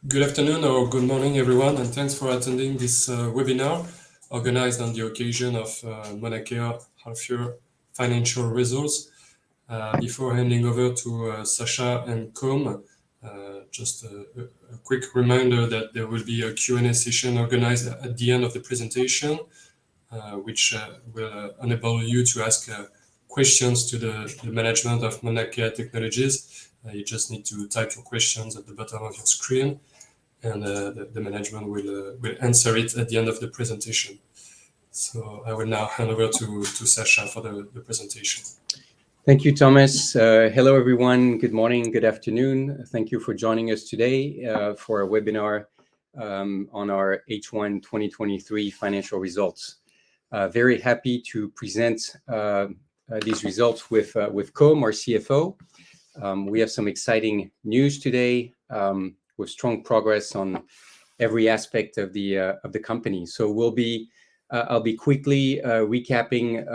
Good afternoon or good morning, everyone, and thanks for attending this webinar organized on the occasion of Mauna Kea half-year financial results. Before handing over to Sacha and Côme, just a quick reminder that there will be a Q&A session organized at the end of the presentation, which will enable you to ask questions to the management of Mauna Kea Technologies. You just need to type your questions at the bottom of your screen, and the management will answer it at the end of the presentation. So I will now hand over to Sacha for the presentation. Thank you, Thomas. Hello, everyone. Good morning, good afternoon. Thank you for joining us today for a webinar on our H1 2023 financial results. Very happy to present these results with Côme, our CFO. We have some exciting news today with strong progress on every aspect of the company. So I'll be quickly recapping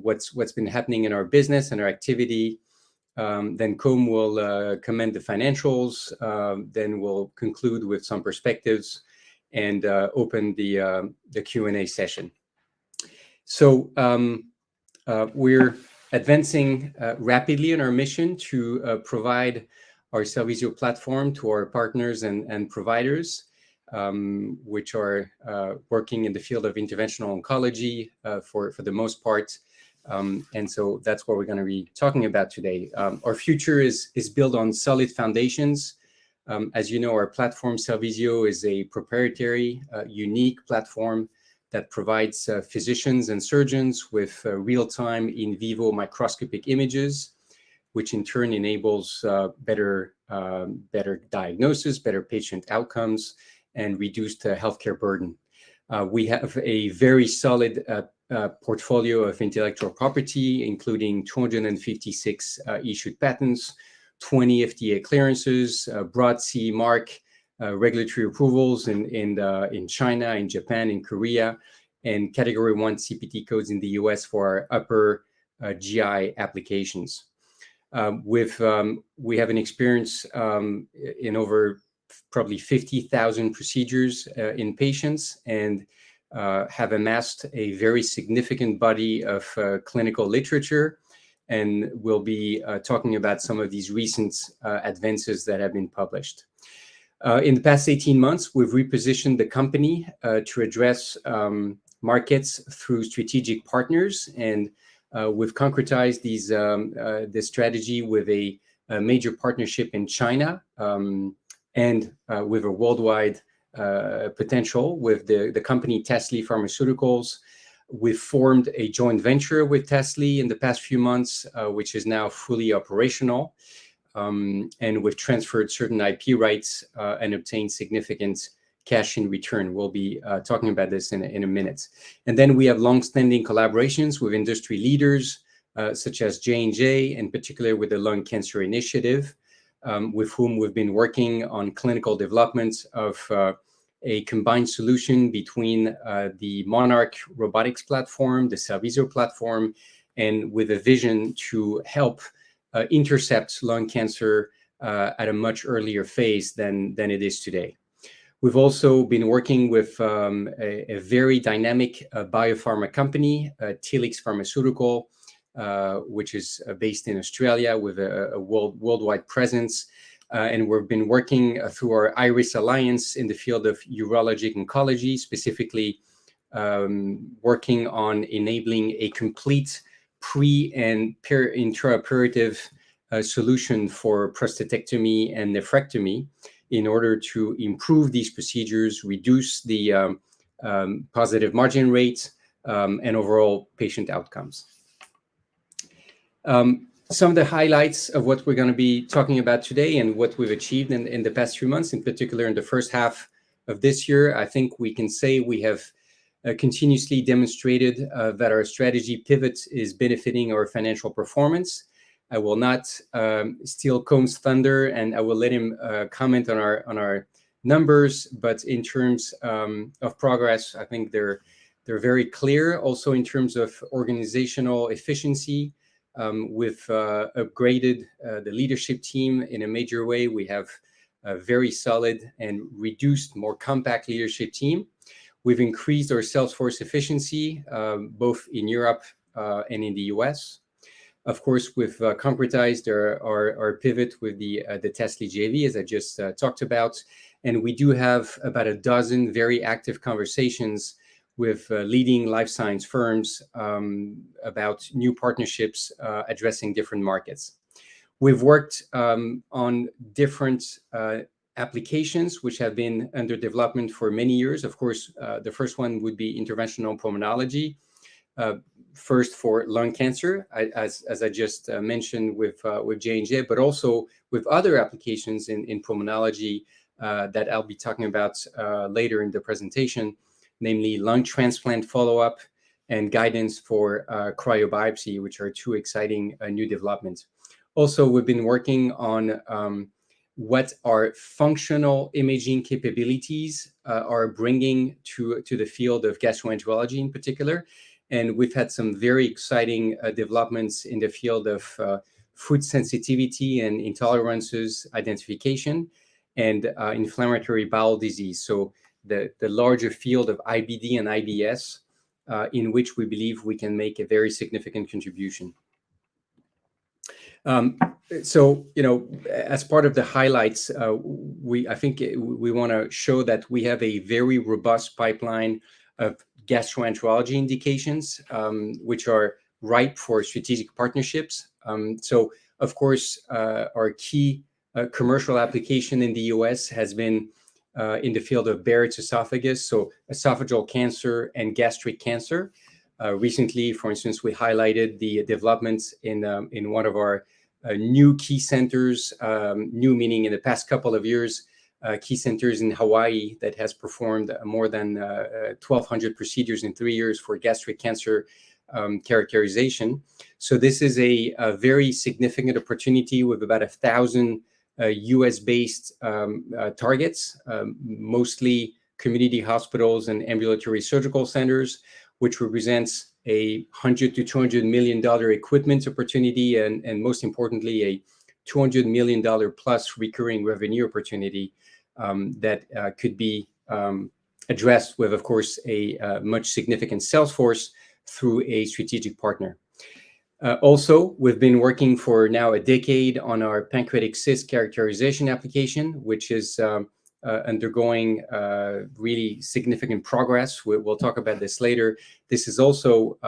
what's been happening in our business and our activity. Then Côme will comment the financials. Then we'll conclude with some perspectives and open the Q&A session. So we're advancing rapidly in our mission to provide our Cellvizio platform to our partners and providers, which are working in the field of interventional oncology for the most part. And so that's what we're going to be talking about today. Our future is built on solid foundations. As you know, our platform, Cellvizio, is a proprietary, unique platform that provides physicians and surgeons with real-time in vivo microscopic images, which in turn enables better diagnosis, better patient outcomes, and reduced healthcare burden. We have a very solid portfolio of intellectual property, including 256 issued patents, 20 FDA clearances, broad CE mark, regulatory approvals in China, in Japan, in Korea, and Category 1 CPT codes in the US for our upper GI applications. We have an experience in over probably 50,000 procedures in patients, and have amassed a very significant body of clinical literature, and we'll be talking about some of these recent advances that have been published. In the past 18 months, we've repositioned the company to address markets through strategic partners, and we've concretized this strategy with a major partnership in China, and with a worldwide potential with the company Tasly Pharmaceuticals. We've formed a joint venture with Tasly in the past few months, which is now fully operational, and we've transferred certain IP rights and obtained significant cash in return. We'll be talking about this in a minute. And then we have long-standing collaborations with industry leaders such as J&J, in particular with the Lung Cancer Initiative, with whom we've been working on clinical development of a combined solution between the Monarch robotics platform, the Cellvizio platform, and with a vision to help intercept lung cancer at a much earlier phase than it is today. We've also been working with a very dynamic biopharma company, Telix Pharmaceutical, which is based in Australia with a worldwide presence. And we've been working through our IRIS Alliance in the field of urologic oncology, specifically working on enabling a complete pre- and intraoperative solution for prostatectomy and nephrectomy in order to improve these procedures, reduce the positive margin rates, and overall patient outcomes. Some of the highlights of what we're going to be talking about today and what we've achieved in the past few months, in particular in the first half of this year, I think we can say we have continuously demonstrated that our strategy pivot is benefiting our financial performance. I will not steal Côme's thunder, and I will let him comment on our numbers. But in terms of progress, I think they're very clear. Also, in terms of organizational efficiency, we've upgraded the leadership team in a major way. We have very solid and reduced, more compact leadership team. We've increased our sales force efficiency, both in Europe and in the US. Of course, we've concretized our pivot with the Tasly JV, as I just talked about. And we do have about a dozen very active conversations with leading life science firms about new partnerships addressing different markets. We've worked on different applications which have been under development for many years. Of course, the first one would be interventional pulmonology, first for lung cancer, as I just mentioned with J&J, but also with other applications in pulmonology that I'll be talking about later in the presentation, namely lung transplant follow-up and guidance for cryobiopsy, which are two exciting new developments. Also, we've been working on what our functional imaging capabilities are bringing to the field of gastroenterology in particular. And we've had some very exciting developments in the field of food sensitivity and intolerances identification and inflammatory bowel disease. So the larger field of IBD and IBS, in which we believe we can make a very significant contribution. So, as part of the highlights, I think we want to show that we have a very robust pipeline of gastroenterology indications, which are ripe for strategic partnerships. So, of course, our key commercial application in the US has been in the field of Barrett's esophagus, so esophageal cancer and gastric cancer. Recently, for instance, we highlighted the developments in one of our new key centers, new meaning in the past couple of years, key centers in Hawaii that has performed more than 1,200 procedures in 3 years for gastric cancer characterization. So this is a very significant opportunity with about 1,000 US-based targets, mostly community hospitals and ambulatory surgical centers, which represents a $100 to $200 million equipment opportunity, and most importantly, a $200 million plus recurring revenue opportunity that could be addressed with, of course, a much significant sales force through a strategic partner. Also, we've been working for now a decade on our pancreatic cyst characterization application, which is undergoing really significant progress. We'll talk about this later. This is also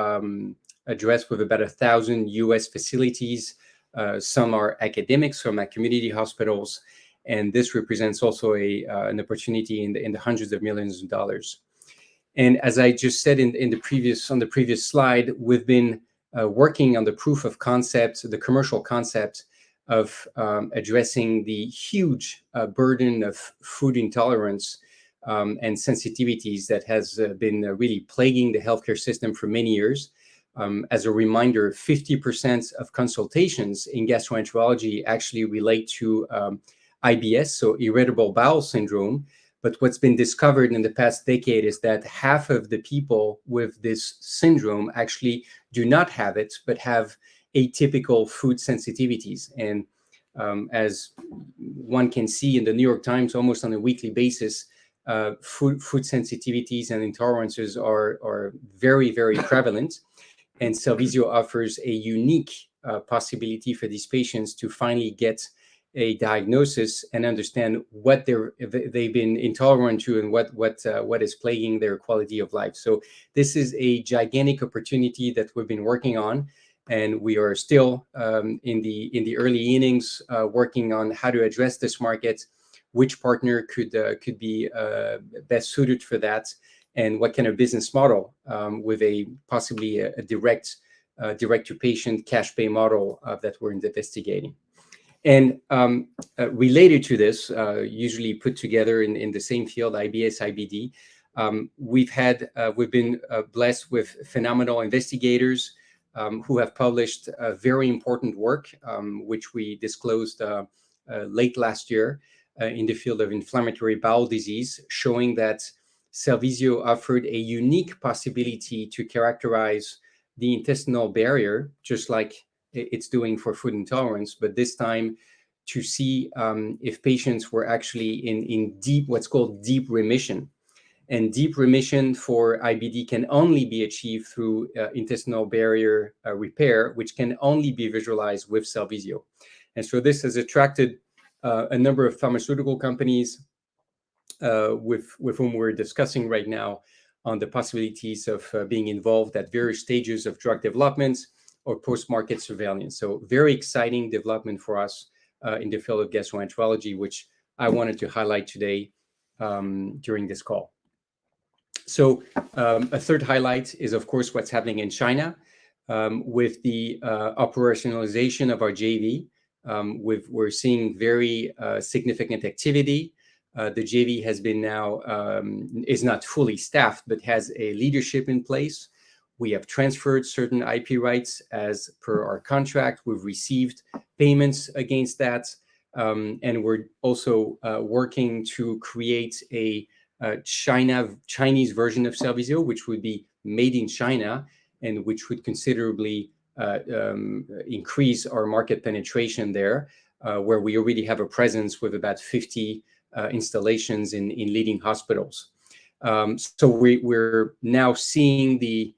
addressed with about 1,000 US facilities. Some are academics, some are community hospitals, and this represents also an opportunity in the hundreds of millions of dollars. And as I just said on the previous slide, we've been working on the proof of concept, the commercial concept of addressing the huge burden of food intolerance and sensitivities that has been really plaguing the healthcare system for many years. As a reminder, 50% of consultations in gastroenterology actually relate to IBS, so irritable bowel syndrome. But what's been discovered in the past decade is that half of the people with this syndrome actually do not have it, but have atypical food sensitivities. And as one can see in the New York Times almost on a weekly basis, food sensitivities and intolerances are very, very prevalent. And Cellvizio offers a unique possibility for these patients to finally get a diagnosis and understand what they've been intolerant to and what is plaguing their quality of life. So this is a gigantic opportunity that we've been working on, and we are still in the early innings working on how to address this market, which partner could be best suited for that, and what kind of business model with possibly a direct to patient cash pay model that we're investigating. And related to this, usually put together in the same field, IBS, IBD, we've been blessed with phenomenal investigators who have published very important work, which we disclosed late last year in the field of inflammatory bowel disease, showing that Cellvizio offered a unique possibility to characterize the intestinal barrier, just like it's doing for food intolerance, but this time to see if patients were actually in deep, what's called deep remission. And deep remission for IBD can only be achieved through intestinal barrier repair, which can only be visualized with Cellvizio. And so this has attracted a number of pharmaceutical companies with whom we're discussing right now on the possibilities of being involved at various stages of drug development or post-market surveillance. So very exciting development for us in the field of gastroenterology, which I wanted to highlight today during this call. So a third highlight is, of course, what's happening in China with the operationalization of our JV. We're seeing very significant activity. The JV has been now, is not fully staffed, but has a leadership in place. We have transferred certain IP rights as per our contract. We've received payments against that. And we're also working to create a Chinese version of Cellvizio, which would be made in China and which would considerably increase our market penetration there, where we already have a presence with about 50 installations in leading hospitals. So we're now seeing the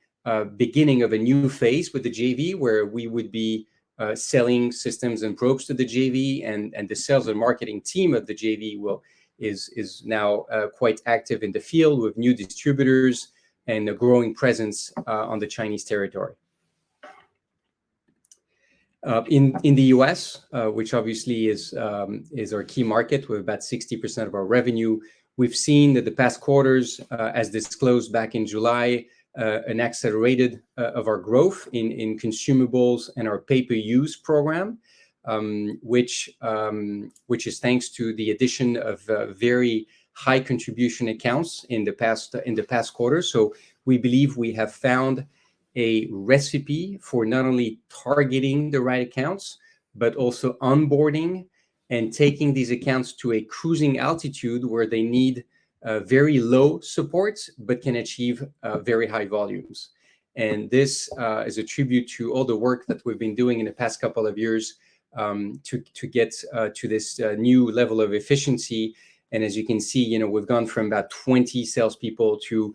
beginning of a new phase with the JV, where we would be selling systems and probes to the JV, and the sales and marketing team of the JV is now quite active in the field with new distributors and a growing presence on the Chinese territory. In the US, which obviously is our key market with about 60% of our revenue, we've seen that the past quarters, as disclosed back in July, an accelerated of our growth in consumables and our pay-per-use program, which is thanks to the addition of very high contribution accounts in the past quarter. So we believe we have found a recipe for not only targeting the right accounts, but also onboarding and taking these accounts to a cruising altitude where they need very low support, but can achieve very high volumes. And this is a tribute to all the work that we've been doing in the past couple of years to get to this new level of efficiency. And as you can see, we've gone from about 20 salespeople to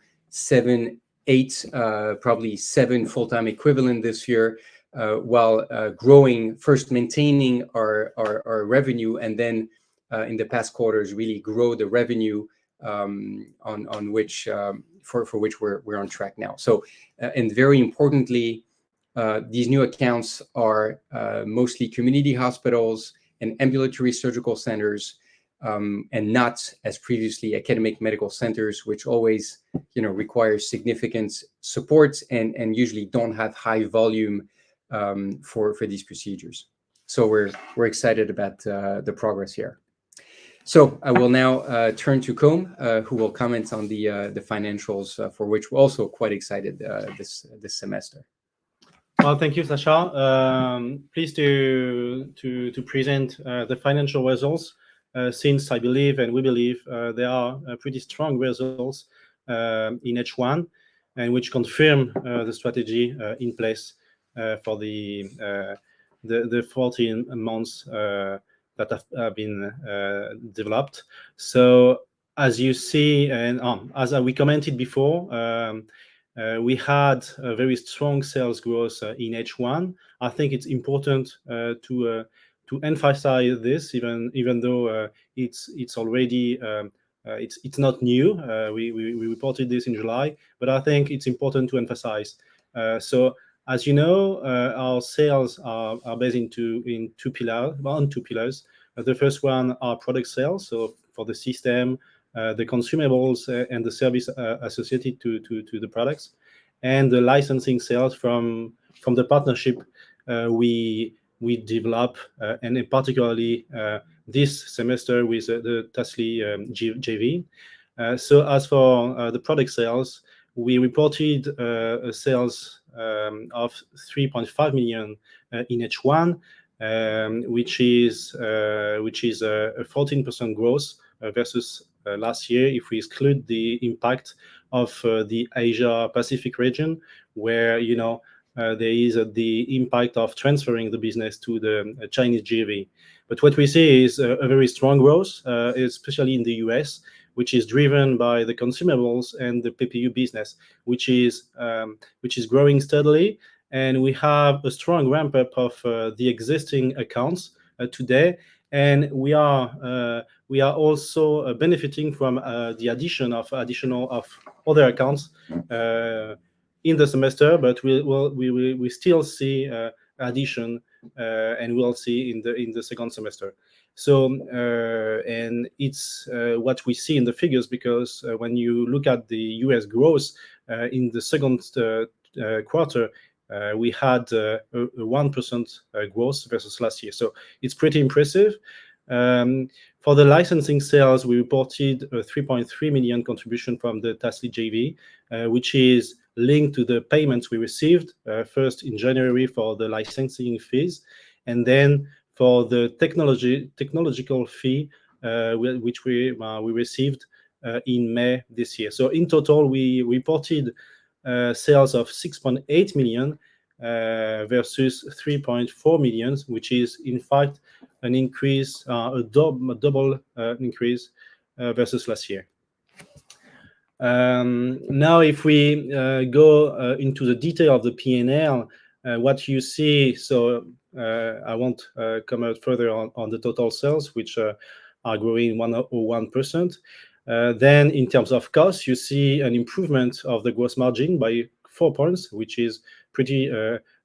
8, probably 7 full-time equivalent this year, while growing, first maintaining our revenue, and then in the past quarters really grow the revenue on which for which we're on track now. So and very importantly, these new accounts are mostly community hospitals and ambulatory surgical centers, and not, as previously, academic medical centers, which always require significant support and usually don't have high volume for these procedures. So we're excited about the progress here. So I will now turn to Côme, who will comment on the financials, for which we're also quite excited this semester. Well, thank you, Sacha. Pleased to present the financial results, since I believe and we believe they are pretty strong results in H1, and which confirm the strategy in place for the 14 months that have been developed. So as you see, and as we commented before, we had a very strong sales growth in H1. I think it's important to emphasize this, even though it's already it's not new. We reported this in July, but I think it's important to emphasize. So as you know, our sales are based on two pillars. The first one are product sales, so for the system, the consumables, and the service associated to the products, and the licensing sales from the partnership we develop, and particularly this semester with the Tasly JV. So as for the product sales, we reported sales of 3.5 million in H1, which is a 14% growth versus last year, if we exclude the impact of the Asia Pacific region, where there is the impact of transferring the business to the Chinese JV. But what we see is a very strong growth, especially in the US, which is driven by the consumables and the PPU business, which is growing steadily. And we have a strong ramp up of the existing accounts today, and we are also benefiting from the addition of other accounts in the semester. But we still see addition, and we'll see in the second semester. So and it's what we see in the figures, because when you look at the US growth in the second quarter, we had a 1% growth versus last year. So it's pretty impressive. For the licensing sales, we reported a 3.3 million contribution from the Tasly JV, which is linked to the payments we received first in January for the licensing fees, and then for the technological fee, which we received in May this year. So in total, we reported sales of 6.8 million versus 3.4 million, which is in fact an increase, a double increase versus last year. Now, if we go into the detail of the P&L, what you see, so I won't comment further on the total sales, which are growing 101%. Then in terms of costs, you see an improvement of the gross margin by 4 points, which is pretty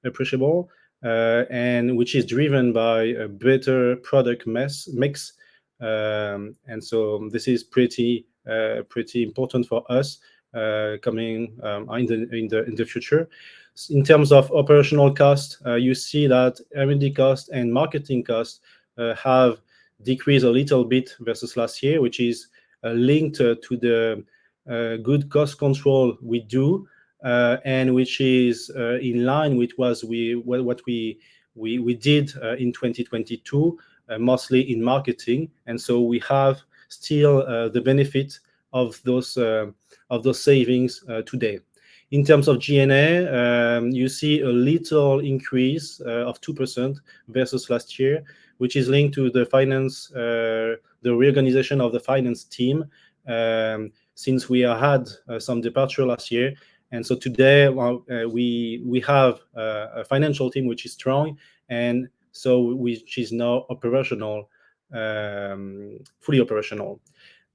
appreciable, and which is driven by a better product mix. And so this is pretty important for us coming in the future. In terms of operational cost, you see that R&D cost and marketing cost have decreased a little bit versus last year, which is linked to the good cost control we do, and which is in line with what we did in 2022, mostly in marketing. And so we have still the benefit of those savings today. In terms of G&A, you see a little increase of 2% versus last year, which is linked to the finance, the reorganization of the finance team, since we had some departure last year. And so today we have a financial team which is strong, and so which is now operational, fully operational.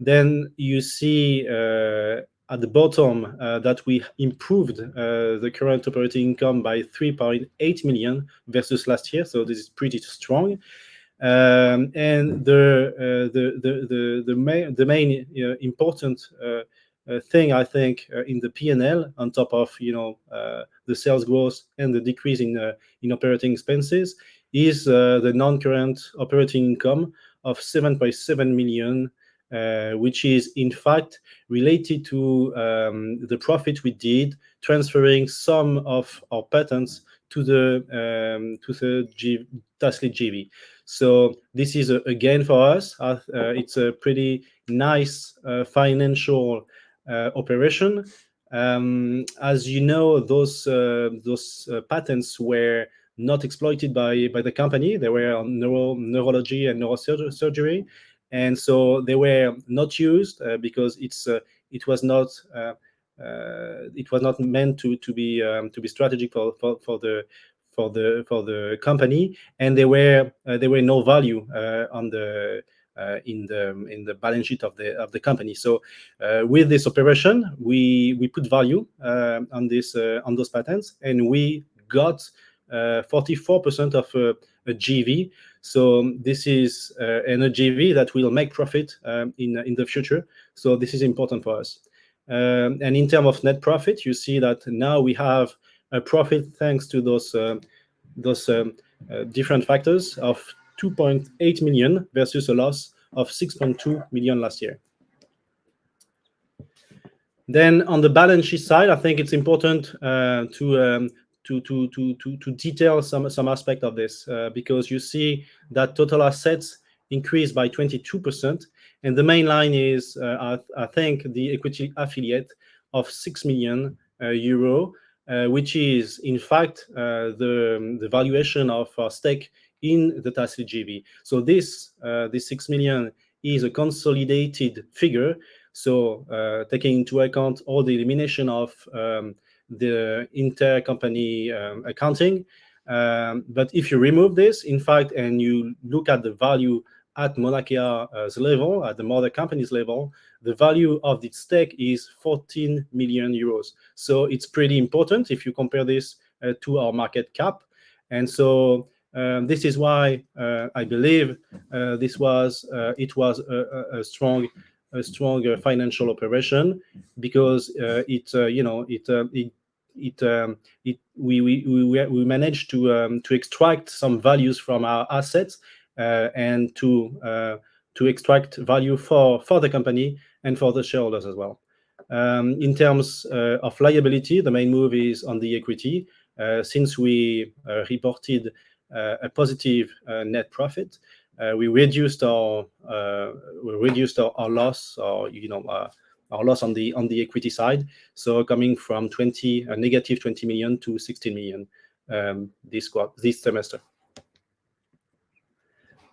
Then you see at the bottom that we improved the current operating income by 3.8 million versus last year. So this is pretty strong. And the main important thing, I think, in the P&L, on top of the sales growth and the decrease in operating expenses, is the non-current operating income of 7.7 million, which is in fact related to the profit we did transferring some of our patents to the Tasly JV. So this is a gain for us. It's a pretty nice financial operation. As you know, those patents were not exploited by the company. They were on neurology and neurosurgery, and so they were not used because it was not meant to be strategic for the company, and there were no value in the balance sheet of the company. So with this operation, we put value on those patents, and we got 44% of a JV. So this is a JV that will make profit in the future. So this is important for us. And in terms of net profit, you see that now we have a profit thanks to those different factors of 2.8 million versus a loss of 6.2 million last year. Then on the balance sheet side, I think it's important to detail some aspect of this, because you see that total assets increased by 22%, and the main line is I think the equity affiliate of 6 million euro, which is in fact the valuation of our stake in the Tasly JV. So this 6 million is a consolidated figure. So taking into account all the elimination of the intercompany accounting. But if you remove this, in fact, and you look at the value at Mauna Kea's level, at the mother company's level, the value of the stake is 14 million euros. So it's pretty important if you compare this to our market cap. And so this is why I believe it was a strong financial operation, because we managed to extract some values from our assets and to extract value for the company and for the shareholders as well. In terms of liability, the main move is on the equity. Since we reported a positive net profit, we reduced our loss, or our loss on the equity side. So coming from negative 20 million to 16 million this semester.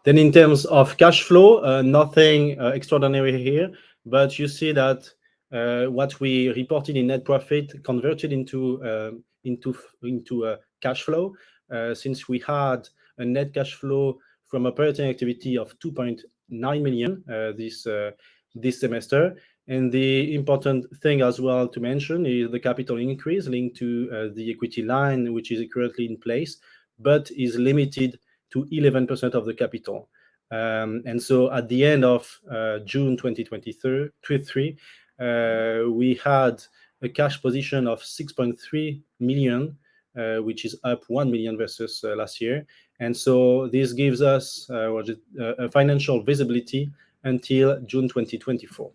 Then in terms of cash flow, nothing extraordinary here, but you see that what we reported in net profit converted into cash flow, since we had a net cash flow from operating activity of 2.9 million this semester. And the important thing as well to mention is the capital increase linked to the equity line, which is currently in place, but is limited to 11% of the capital. And so at the end of June 2023, we had a cash position of 6.3 million, which is up 1 million versus last year. And so this gives us a financial visibility until June 2024.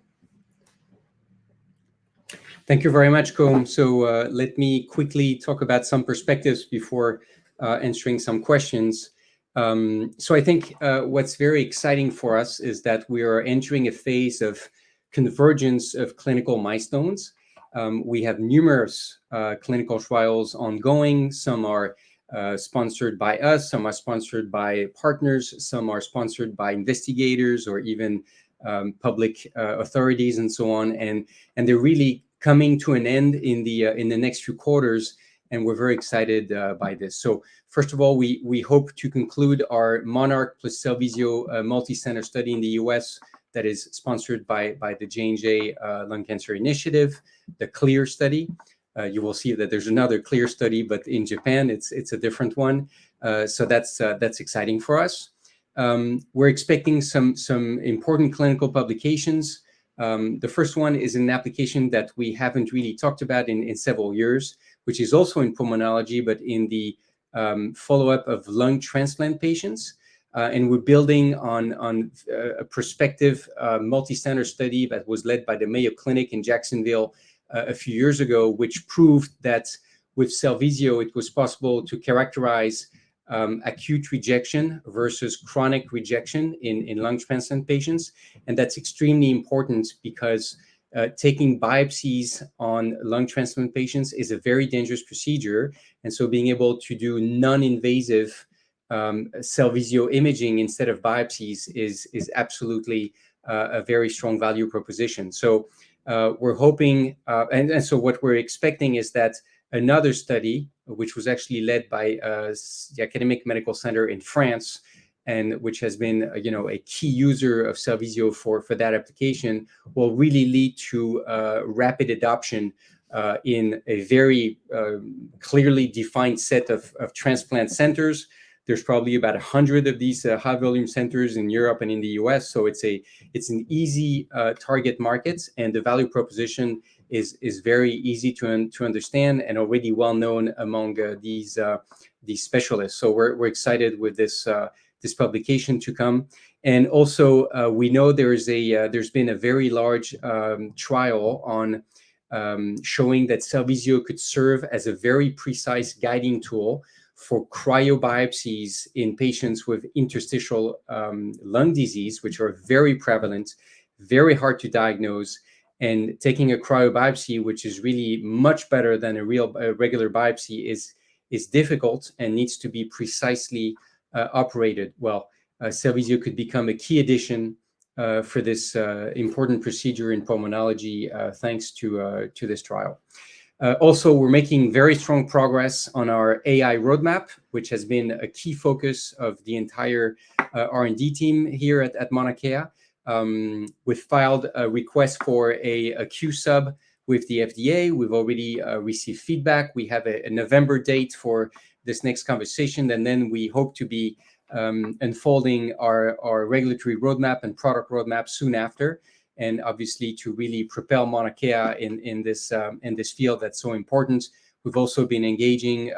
Thank you very much, Côme. So let me quickly talk about some perspectives before answering some questions. So I think what's very exciting for us is that we are entering a phase of convergence of clinical milestones. We have numerous clinical trials ongoing. Some are sponsored by us, some are sponsored by partners, some are sponsored by investigators or even public authorities and so on. And they're really coming to an end in the next few quarters, and we're very excited by this. So first of all, we hope to conclude our Monarch plus Cellvizio multi-center study in the US that is sponsored by the J&J Lung Cancer Initiative, the CLEAR study. You will see that there's another CLEAR study, but in Japan, it's a different one. So that's exciting for us. We're expecting some important clinical publications. The first one is an application that we haven't really talked about in several years, which is also in pulmonology, but in the follow-up of lung transplant patients. And we're building on a prospective multi-center study that was led by the Mayo Clinic in Jacksonville a few years ago, which proved that with Cellvizio, it was possible to characterize acute rejection versus chronic rejection in lung transplant patients. And that's extremely important because taking biopsies on lung transplant patients is a very dangerous procedure. And so being able to do non-invasive Cellvizio imaging instead of biopsies is absolutely a very strong value proposition. So we're hoping, and so what we're expecting is that another study, which was actually led by the Academic Medical Center in France, and which has been a key user of Cellvizio for that application, will really lead to rapid adoption in a very clearly defined set of transplant centers. There's probably about 100 of these high volume centers in Europe and in the US. So it's an easy target market, and the value proposition is very easy to understand and already well known among these specialists. So we're excited with this publication to come. And also we know there's been a very large trial on showing that Cellvizio could serve as a very precise guiding tool for cryobiopsies in patients with interstitial lung disease, which are very prevalent, very hard to diagnose. And taking a cryobiopsy, which is really much better than a regular biopsy, is difficult and needs to be precisely operated, well, Cellvizio could become a key addition for this important procedure in pulmonology, thanks to this trial. Also, we're making very strong progress on our AI roadmap, which has been a key focus of the entire R&D team here at Mauna Kea. We've filed a request for a Q-Sub with the FDA. We've already received feedback. We have a November date for this next conversation, and then we hope to be unfolding our regulatory roadmap and product roadmap soon after, and obviously to really propel Mauna Kea in this field that's so important. We've also been engaging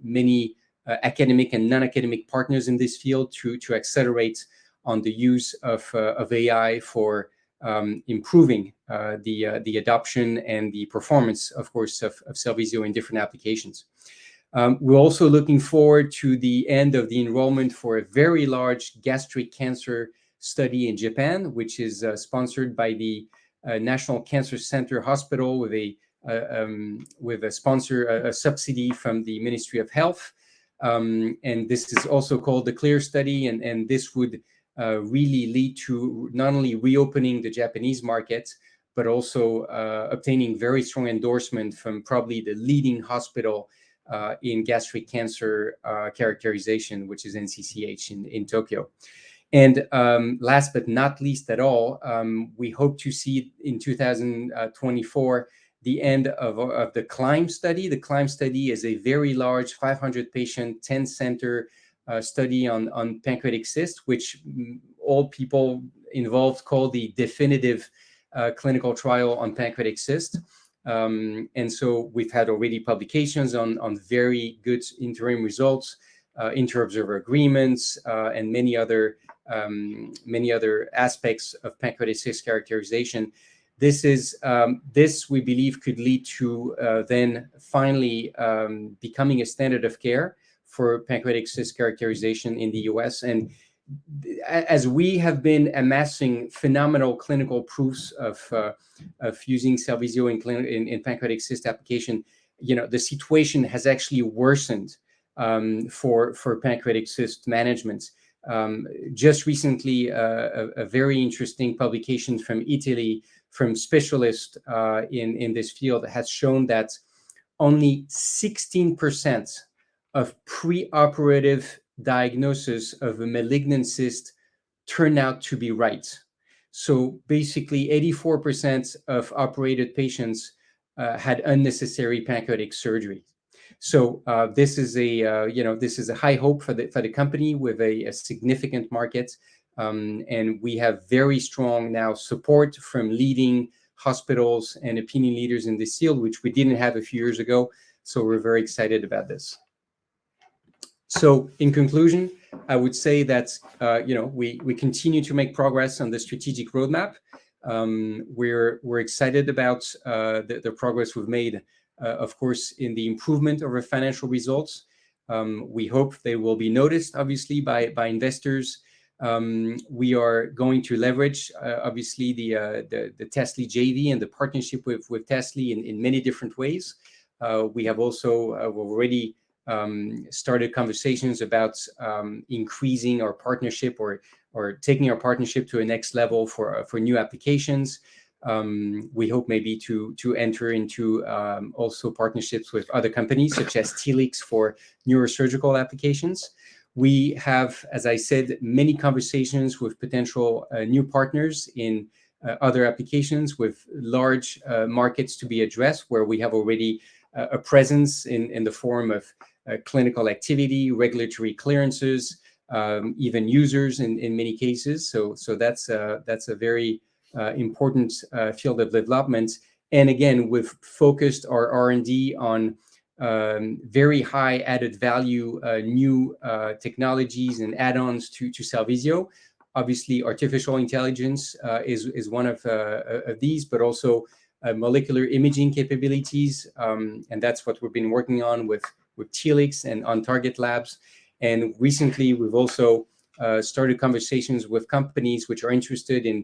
many academic and non-academic partners in this field to accelerate on the use of AI for improving the adoption and the performance, of course, of Cellvizio in different applications. We're also looking forward to the end of the enrollment for a very large gastric cancer study in Japan, which is sponsored by the National Cancer Center Hospital with a sponsor, a subsidy from the Ministry of Health. And this is also called the CLEAR study, and this would really lead to not only reopening the Japanese market, but also obtaining very strong endorsement from probably the leading hospital in gastric cancer characterization, which is NCCH in Tokyo. And last but not least at all, we hope to see in 2024 the end of the CLIMB study. The CLIMB study is a very large 500-patient, 10-center study on pancreatic cyst, which all people involved call the definitive clinical trial on pancreatic cyst. And so we've had already publications on very good interim results, inter-observer agreements, and many other aspects of pancreatic cyst characterization. This we believe could lead to then finally becoming a standard of care for pancreatic cyst characterization in the US. And as we have been amassing phenomenal clinical proofs of using Cellvizio in pancreatic cyst application, the situation has actually worsened for pancreatic cyst management. Just recently, a very interesting publication from Italy, from specialists in this field, has shown that only 16% of preoperative diagnosis of a malignant cyst turned out to be right. So basically 84% of operated patients had unnecessary pancreatic surgery. So this is a high hope for the company with a significant market, and we have very strong now support from leading hospitals and opinion leaders in this field, which we didn't have a few years ago. So we're very excited about this. So in conclusion, I would say that we continue to make progress on the strategic roadmap. We're excited about the progress we've made, of course, in the improvement of our financial results. We hope they will be noticed, obviously, by investors. We are going to leverage, obviously, the Tasly JV and the partnership with Tasly in many different ways. We have also already started conversations about increasing our partnership or taking our partnership to a next level for new applications. We hope maybe to enter into also partnerships with other companies such as Telix for neurosurgical applications. We have, as I said, many conversations with potential new partners in other applications with large markets to be addressed, where we have already a presence in the form of clinical activity, regulatory clearances, even users in many cases. So that's a very important field of development. And again, we've focused our R&D on very high added value new technologies and add-ons to Cellvizio. Obviously, artificial intelligence is one of these, but also molecular imaging capabilities, and that's what we've been working on with Telix and on Target Labs. And recently, we've also started conversations with companies which are interested in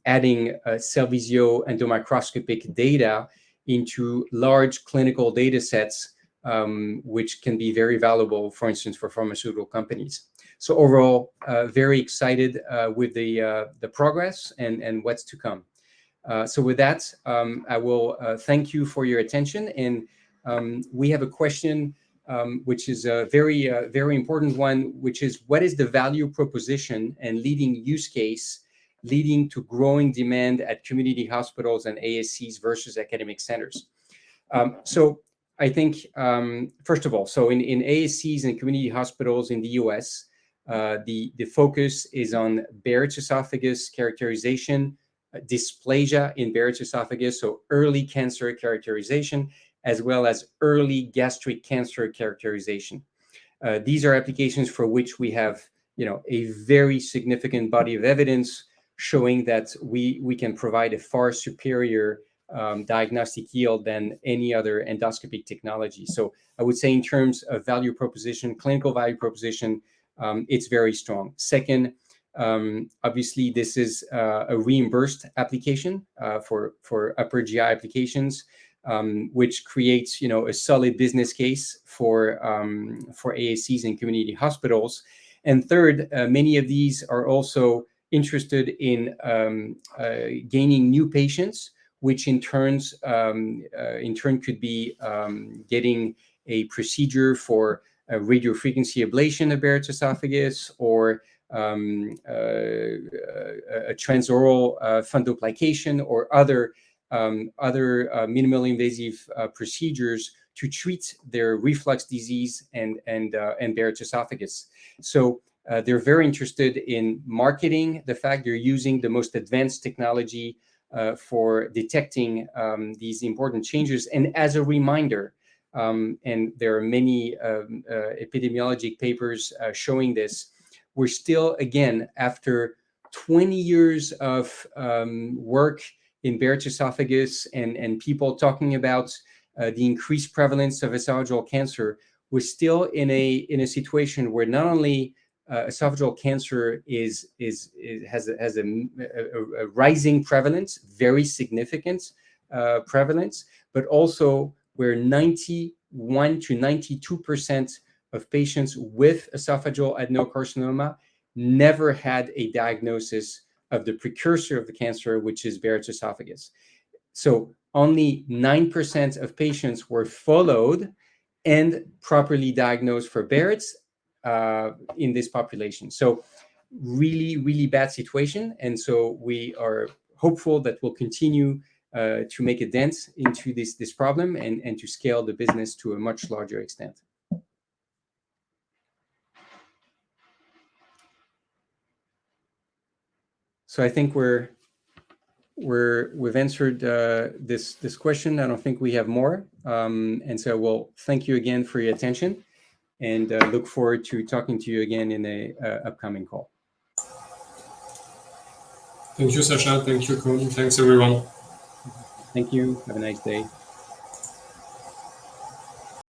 adding Cellvizio endomicroscopic data into large clinical data sets which can be very valuable, for instance, for pharmaceutical companies. So overall, very excited with the progress and what's to come. So with that, I will thank you for your attention. And we have a question, which is a very important one, which is, what is the value proposition and leading use case leading to growing demand at community hospitals and ASCs versus academic centers? So I think, first of all, so in ASCs and community hospitals in the US, the focus is on Barrett's esophagus characterization, dysplasia in Barrett's esophagus, so early cancer characterization, as well as early gastric cancer characterization. These are applications for which we have, a very significant body of evidence showing that we can provide a far superior diagnostic yield than any other endoscopic technology. So I would say in terms of value proposition, clinical value proposition, it's very strong. Second, obviously, this is a reimbursed application for upper GI applications, which creates, a solid business case for ASCs and community hospitals. And third, many of these are also interested in gaining new patients, which in turn could be getting a procedure for a radiofrequency ablation of Barrett's esophagus, or a transoral fundoplication, or other minimally invasive procedures to treat their reflux disease and Barrett's esophagus. So they're very interested in marketing the fact they're using the most advanced technology for detecting these important changes. And as a reminder, and there are many epidemiologic papers showing this, we're still, again, after 20 years of work in Barrett's esophagus and people talking about the increased prevalence of esophageal cancer, we're still in a situation where not only esophageal cancer has a rising prevalence, very significant prevalence, but also where 91 to 92% of patients with esophageal adenocarcinoma never had a diagnosis of the precursor of the cancer, which is Barrett's esophagus. So only 9% of patients were followed and properly diagnosed for Barrett's in this population. So really, really bad situation. And so we are hopeful that we'll continue to make a dent into this problem and to scale the business to a much larger extent. So I think we've answered this question. I don't think we have more. And so we'll thank you again for your attention, and look forward to talking to you again in a upcoming call. Thank you, Sacha. Thank you, Côme. Thanks, everyone. Thank you. Have a nice day.